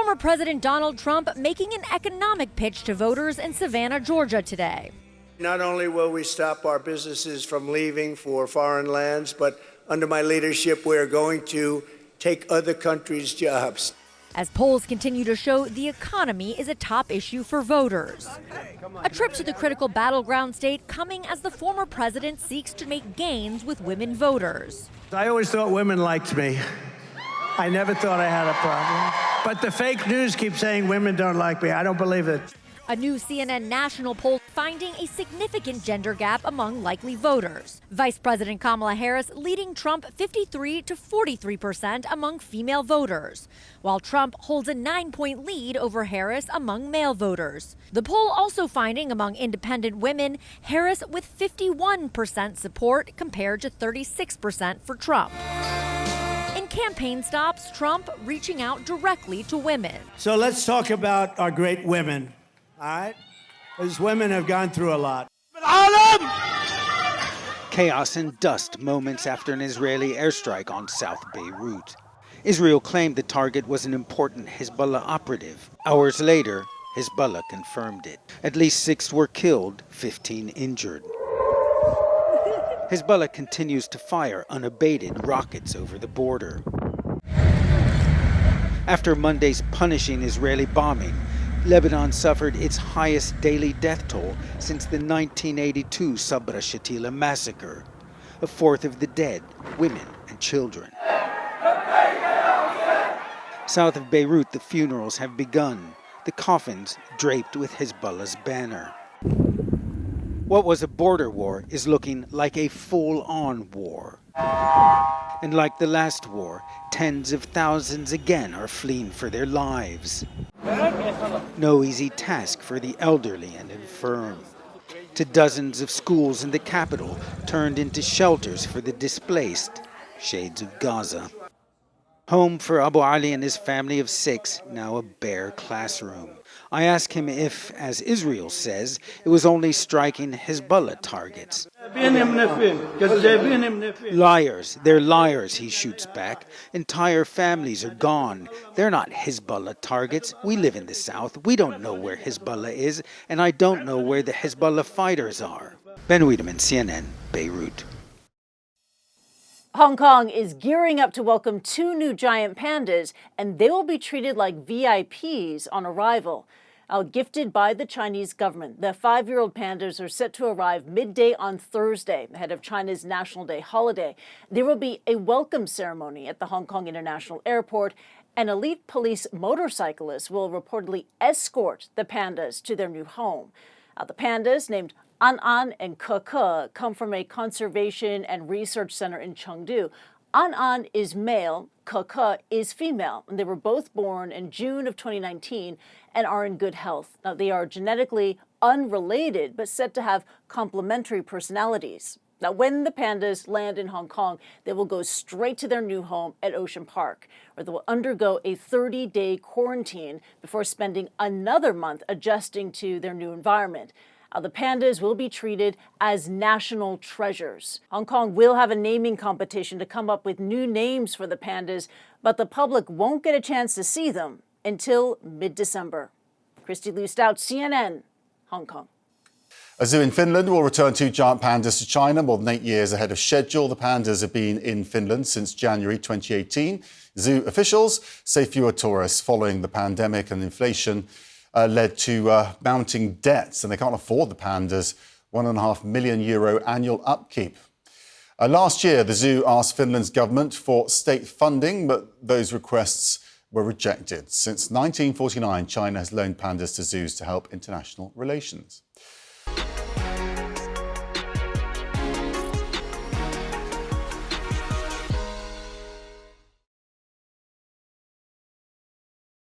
Former President Donald Trump making an economic pitch to voters in Savannah, Georgia today. Not only will we stop our businesses from leaving for foreign lands, but under my leadership, we're going to take other countries' jobs. As polls continue to show the economy is a top issue for voters. A trip to the critical battleground state coming as the former president seeks to make gains with women voters. I always thought women liked me. I never thought I had a problem. But the fake news keeps saying women don't like me. I don't believe it. A new CNN national poll finding a significant gender gap among likely voters. Vice President Kamala Harris leading Trump 53 to 43% among female voters, while Trump holds a 9-point lead over Harris among male voters. The poll also finding among independent women, Harris with 51% support compared to 36% for Trump. In campaign stops, Trump reaching out directly to women. So let's talk about our great women. All right? Because women have gone through a lot. Chaos and dust moments after an Israeli airstrike on South Beirut. Israel claimed the target was an important Hezbollah operative. Hours later, Hezbollah confirmed it. At least 6 were killed, 15 injured. Hezbollah continues to fire unabated rockets over the border. After Monday's punishing Israeli bombing, Lebanon suffered its highest daily death toll since the 1982 Sabra Shatila massacre. A fourth of the dead, women and children. South of Beirut, the funerals have begun, the coffins draped with Hezbollah's banner. What was a border war is looking like a full-on war. And like the last war, tens of thousands again are fleeing for their lives. No easy task for the elderly and infirm. To dozens of schools in the capital turned into shelters for the displaced, shades of Gaza. Home for Abu Ali and his family of 6, now a bare classroom. I ask him if, as Israel says, it was only striking Hezbollah targets. Liars, they're liars, he shoots back. Entire families are gone. They're not Hezbollah targets. We live in the south. We don't know where Hezbollah is, and I don't know where the Hezbollah fighters are. Ben Wiedemann, CNN, Beirut. Hong Kong is gearing up to welcome 2 new giant pandas, and they will be treated like VIPs on arrival. Gifted by the Chinese government, the 5-year-old pandas are set to arrive midday on Thursday, ahead of China's National Day holiday. There will be a welcome ceremony at the Hong Kong International Airport, and elite police motorcyclists will reportedly escort the pandas to their new home. The pandas, named An An and Ke Ke, come from a conservation and research center in Chengdu. An An is male, Ke Ke is female, and they were both born in June of 2019 and are in good health. Now, they are genetically unrelated, but said to have complementary personalities. Now, when the pandas land in Hong Kong, they will go straight to their new home at Ocean Park, where they will undergo a 30-day quarantine before spending another month adjusting to their new environment. The pandas will be treated as national treasures. Hong Kong will have a naming competition to come up with new names for the pandas, but the public won't get a chance to see them until mid-December. Christy Liu Stout, CNN, Hong Kong. A zoo in Finland will return 2 giant pandas to China more than 8 years ahead of schedule. The pandas have been in Finland since January 2018. Zoo officials say fewer tourists following the pandemic and inflation led to mounting debts, and they can't afford the pandas' €1.5 million annual upkeep. Last year, the zoo asked Finland's government for state funding, but those requests were rejected. Since 1949, China has loaned pandas to zoos to help international relations.